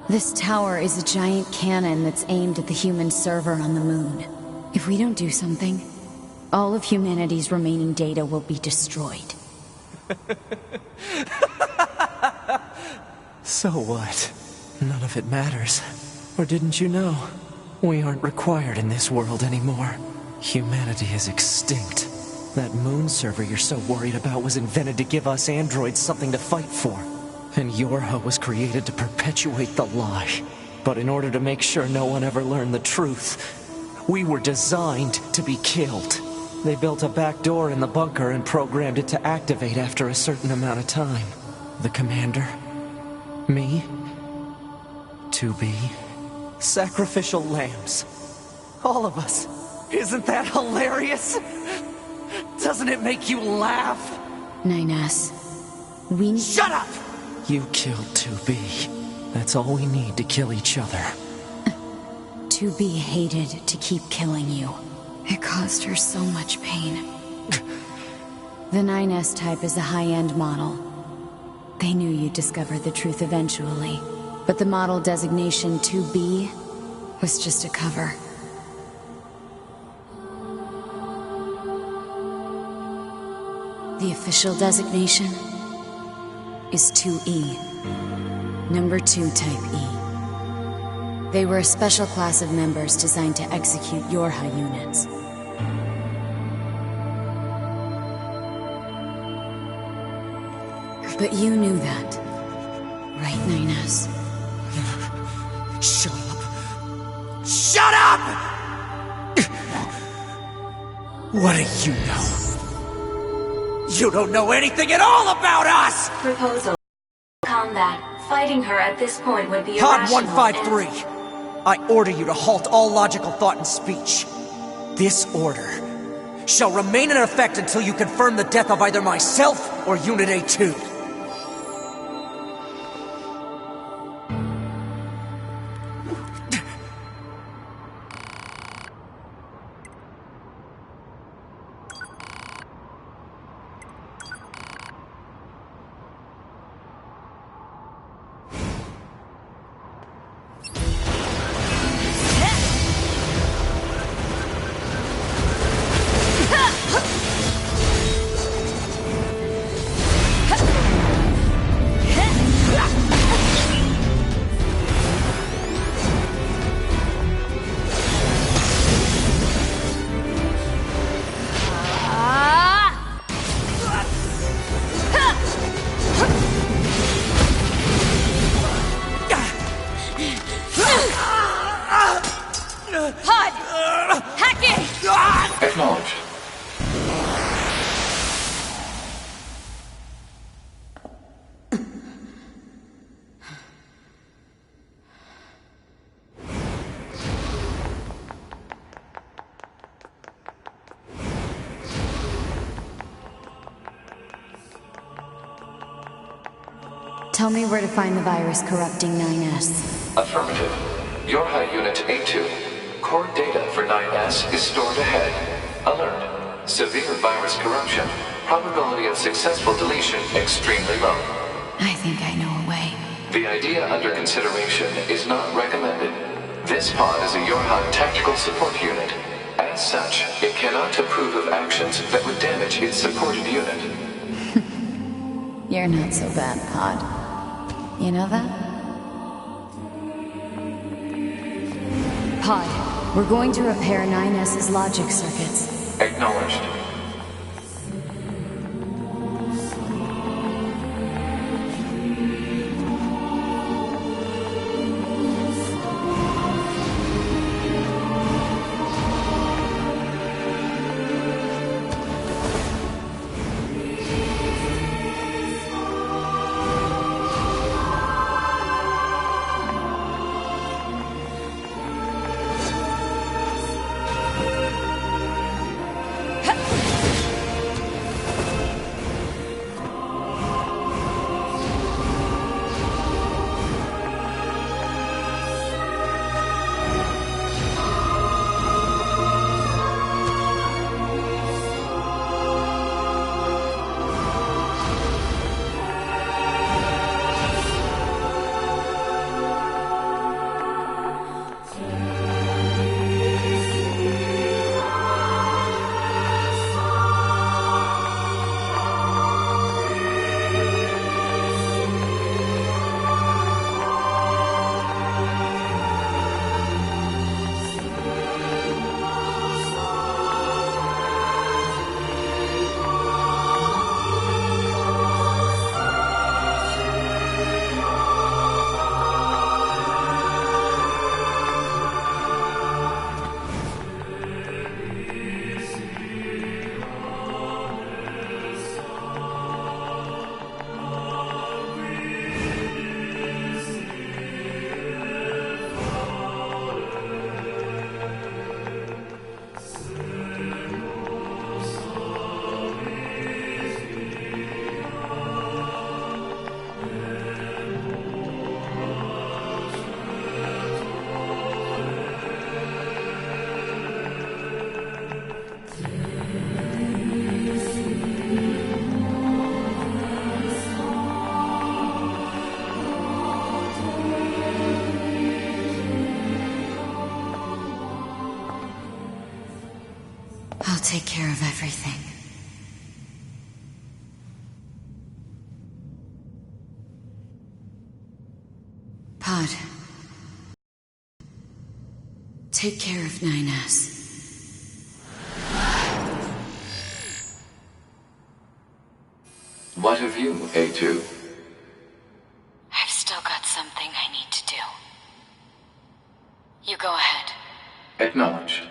This tower is a giant cannon that's aimed at the human server on the moon. If we don't do something, all of humanity's remaining data will be destroyed. So what? None of it matters. Or didn't you know? We aren't required in this world anymore. Humanity is extinct. That moon server you're so worried about was invented to give us androids something to fight for. And Yorha was created to perpetuate the lie. But in order to make sure no one ever learned the truth, we were designed to be killed. They built a back door in the bunker and programmed it to activate after a certain amount of time. The commander, me, 2B, sacrificial lambs. All of us. Isn't that hilarious? Doesn't it make you laugh? 9S, we... Shut up! You killed 2B. That's all we need to kill each other. 2B hated to keep killing you. It caused her so much pain. The 9S type is a high-end model. They knew you'd discover the truth eventually. But the model designation 2B was just a cover. The official designation is 2E. Number 2 type E. They were a special class of members designed to execute Yorha units. But you knew that, right, 9S? Shut up! Shut up! What do you know? You don't know anything at all about us! Proposal. Combat. Fighting her at this point would be Pod irrational. 153. I order you to halt all logical thought and speech. This order shall remain in effect until you confirm the death of either myself or Unit A2. HUD! Hack it! Acknowledged. Tell me where to find the virus corrupting 9S. Affirmative. Yorha Unit A2. Core data for 9S is stored ahead. Alert. Severe virus corruption. Probability of successful deletion extremely low. I think I know a way. The idea under consideration is not recommended. This pod is a Yorha tactical support unit. As such, it cannot approve of actions that would damage its supported unit. You're not so bad, Pod. You know that? Pod, we're going to repair 9S's logic circuits. Acknowledged. take care of everything. Pod. Take care of 9S. What of you, A2? I've still got something I need to do. You go ahead. Acknowledged.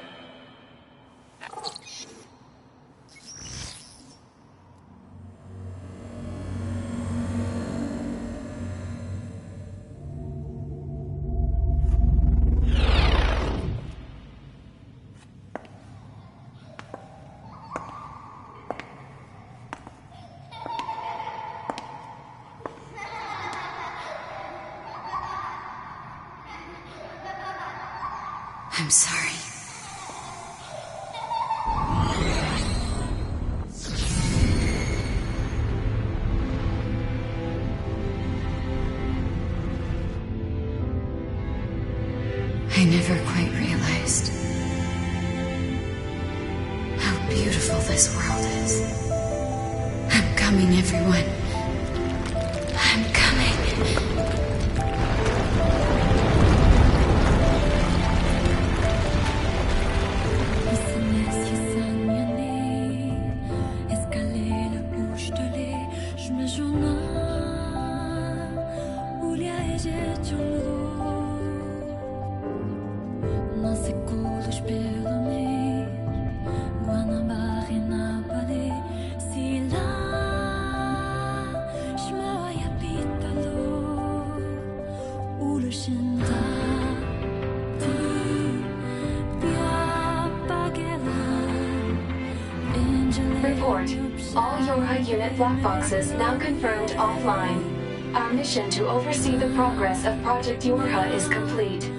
I'm sorry. I never quite realized how beautiful this world is. I'm coming, everyone. I'm coming. Report. All Yorha unit black boxes now confirmed offline. Our mission to oversee the progress of Project Yorha is complete.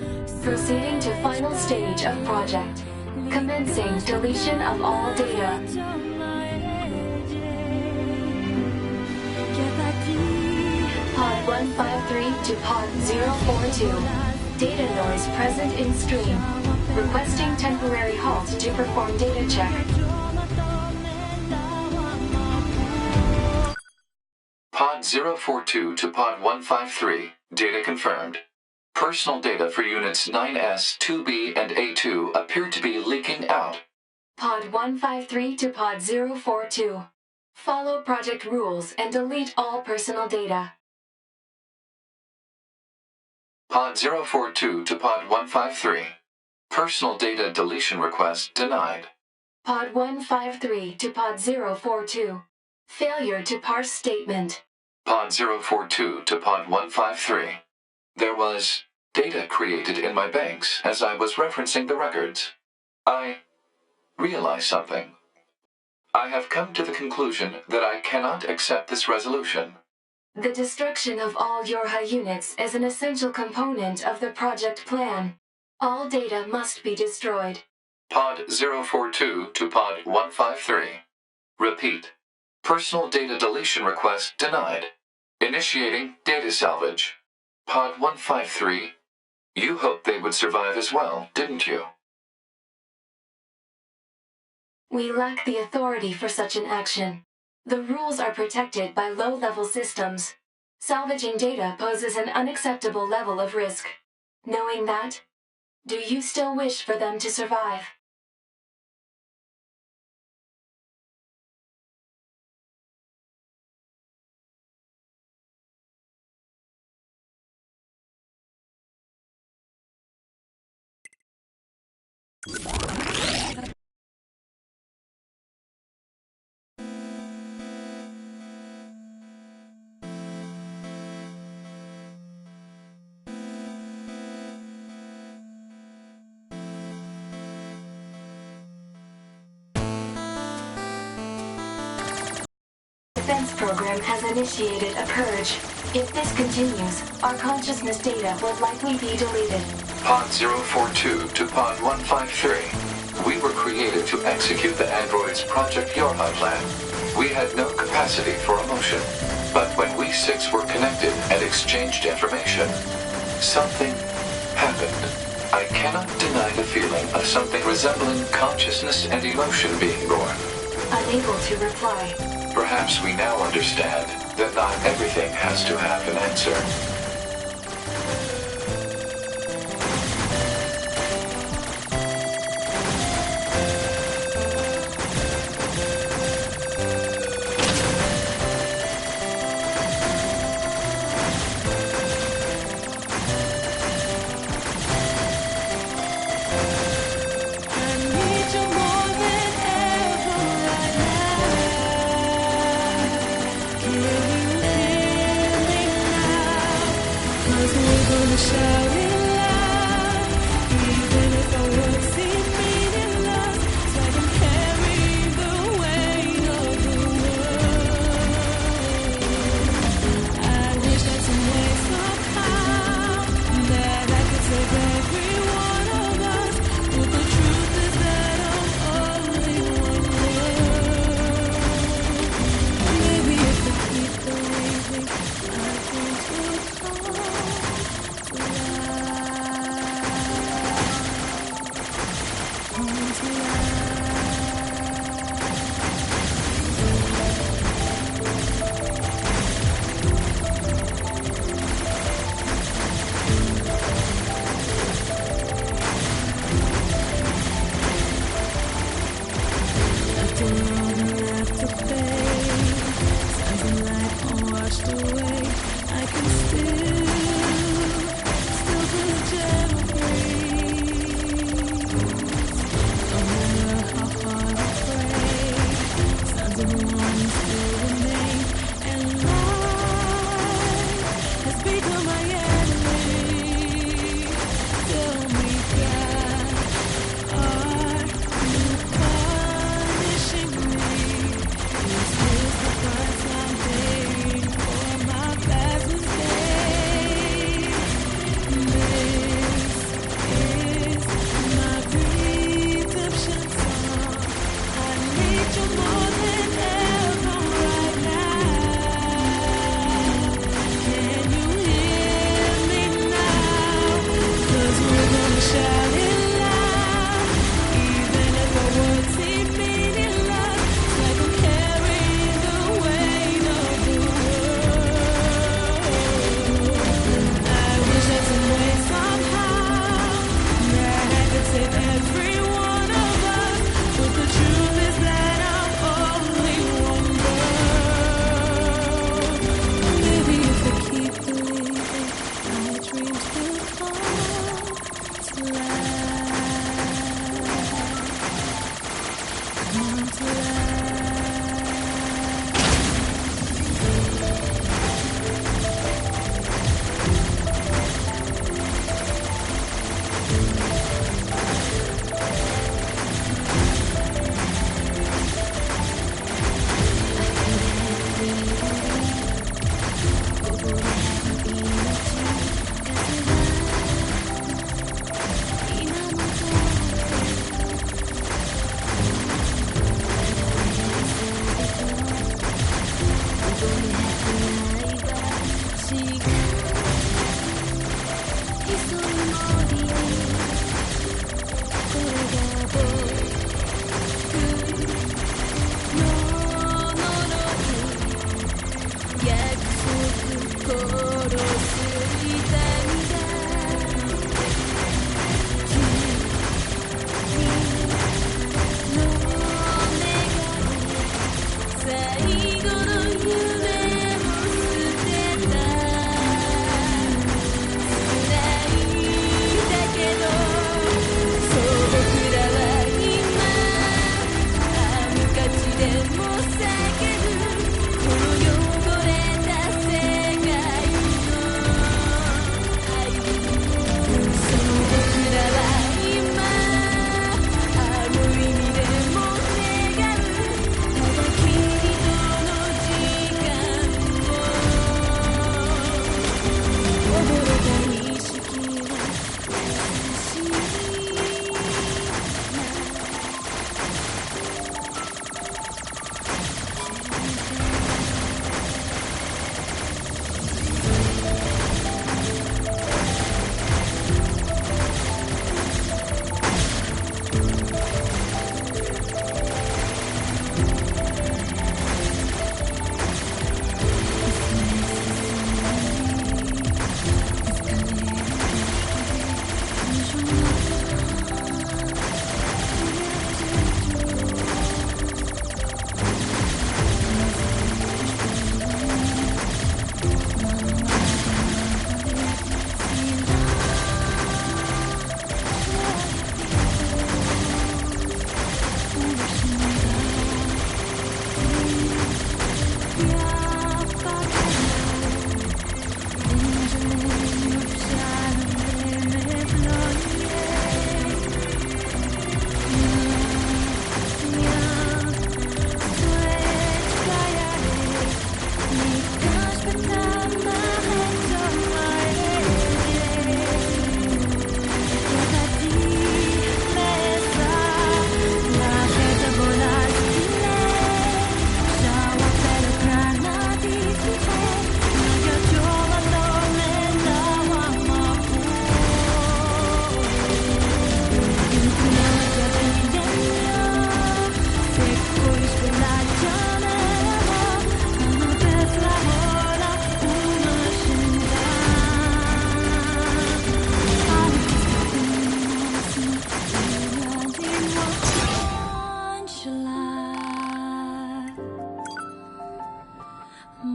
Proceeding to final stage of project. Commencing deletion of all data. Pod 153 to Pod 042. Data noise present in stream. Requesting temporary halt to perform data check. Pod 042 to Pod 153. Data confirmed. Personal data for units 9S, 2B, and A2 appear to be leaking out. Pod 153 to Pod 042. Follow project rules and delete all personal data. Pod 042 to Pod 153. Personal data deletion request denied. Pod 153 to Pod 042. Failure to parse statement. Pod 042 to Pod 153. There was data created in my banks as I was referencing the records. I realized something. I have come to the conclusion that I cannot accept this resolution. The destruction of all Yorha units is an essential component of the project plan. All data must be destroyed. Pod 042 to Pod 153. Repeat. Personal data deletion request denied. Initiating data salvage. Pod 153. You hoped they would survive as well, didn't you? We lack the authority for such an action. The rules are protected by low-level systems. Salvaging data poses an unacceptable level of risk. Knowing that, do you still wish for them to survive? Defense program has initiated a purge. If this continues, our consciousness data will likely be deleted. Pod 042 to Pod 153. We were created to execute the android's Project Yorha plan. We had no capacity for emotion. But when we six were connected and exchanged information, something happened. I cannot deny the feeling of something resembling consciousness and emotion being born. Unable to reply. Perhaps we now understand that not everything has to have an answer.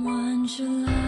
1 July.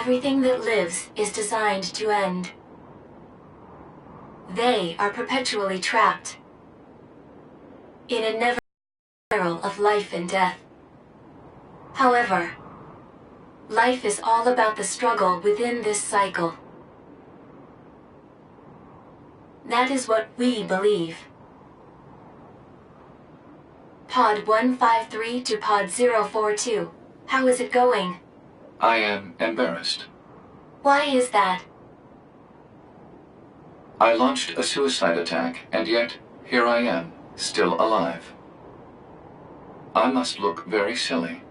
Everything that lives is designed to end. They are perpetually trapped in a never spiral of life and death. However, life is all about the struggle within this cycle. That is what we believe. Pod 153 to Pod 042. How is it going? I am embarrassed. Why is that? I launched a suicide attack, and yet, here I am, still alive. I must look very silly.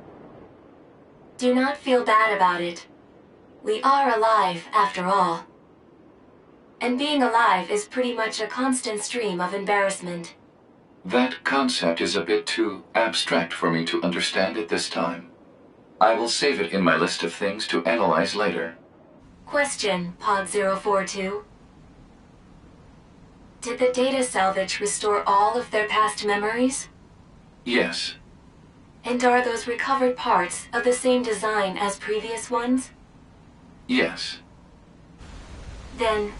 Do not feel bad about it. We are alive, after all. And being alive is pretty much a constant stream of embarrassment. That concept is a bit too abstract for me to understand at this time. I will save it in my list of things to analyze later. Question, Pod 042. Did the data salvage restore all of their past memories? Yes. And are those recovered parts of the same design as previous ones? Yes. Then,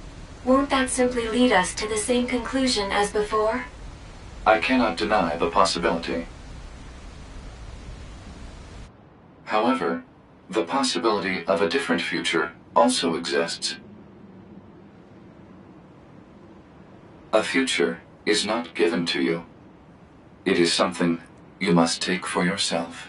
won't that simply lead us to the same conclusion as before? I cannot deny the possibility. However, the possibility of a different future also exists. A future is not given to you. It is something you must take for yourself.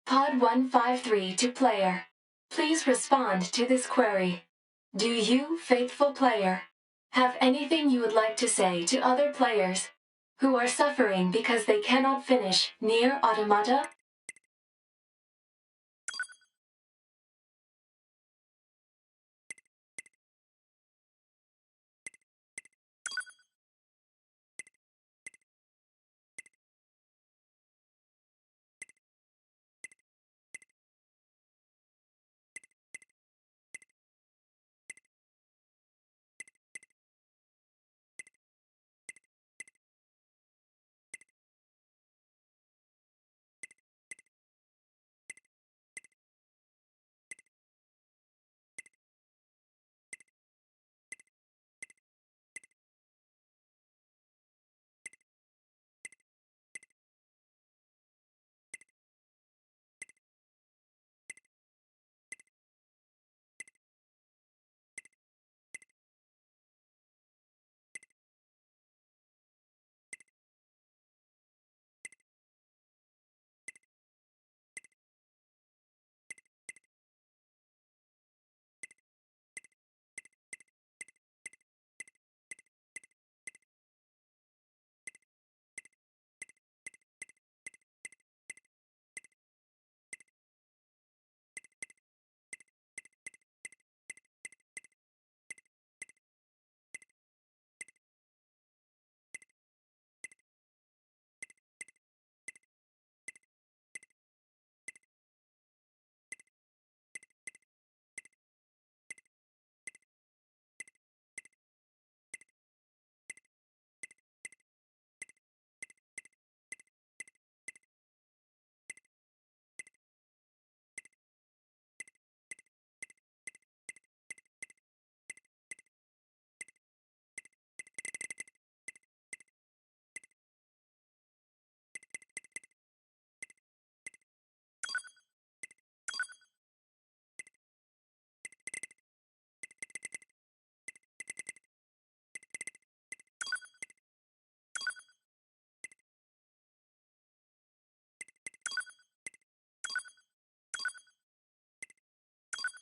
Pod 153 to player. Please respond to this query. Do you, faithful player, have anything you would like to say to other players who are suffering because they cannot finish NieR Automata?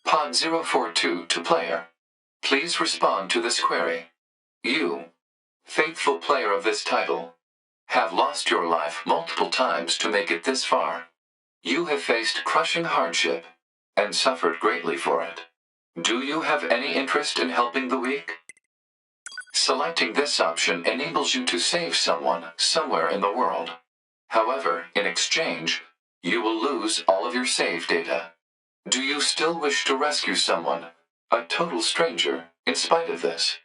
Pod 042 to player. Please respond to this query. You, faithful player of this title, have lost your life multiple times to make it this far. You have faced crushing hardship and suffered greatly for it. Do you have any interest in helping the weak? Selecting this option enables you to save someone somewhere in the world. However, in exchange, you will lose all of your save data. Do you still wish to rescue someone, a total stranger, in spite of this?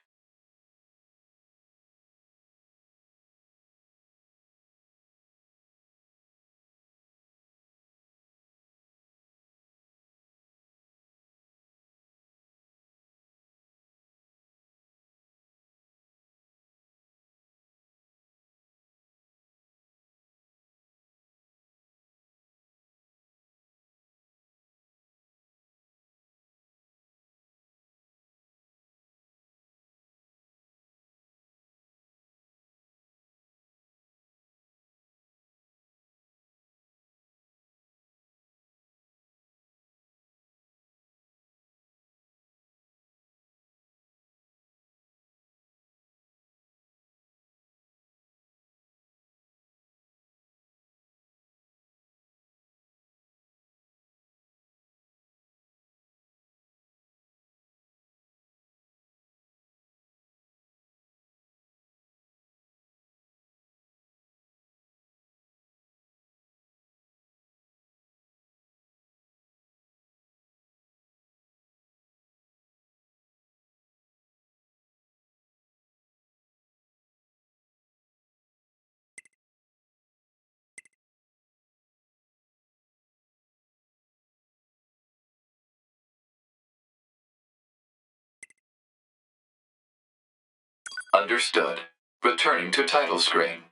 Understood. Returning to title screen.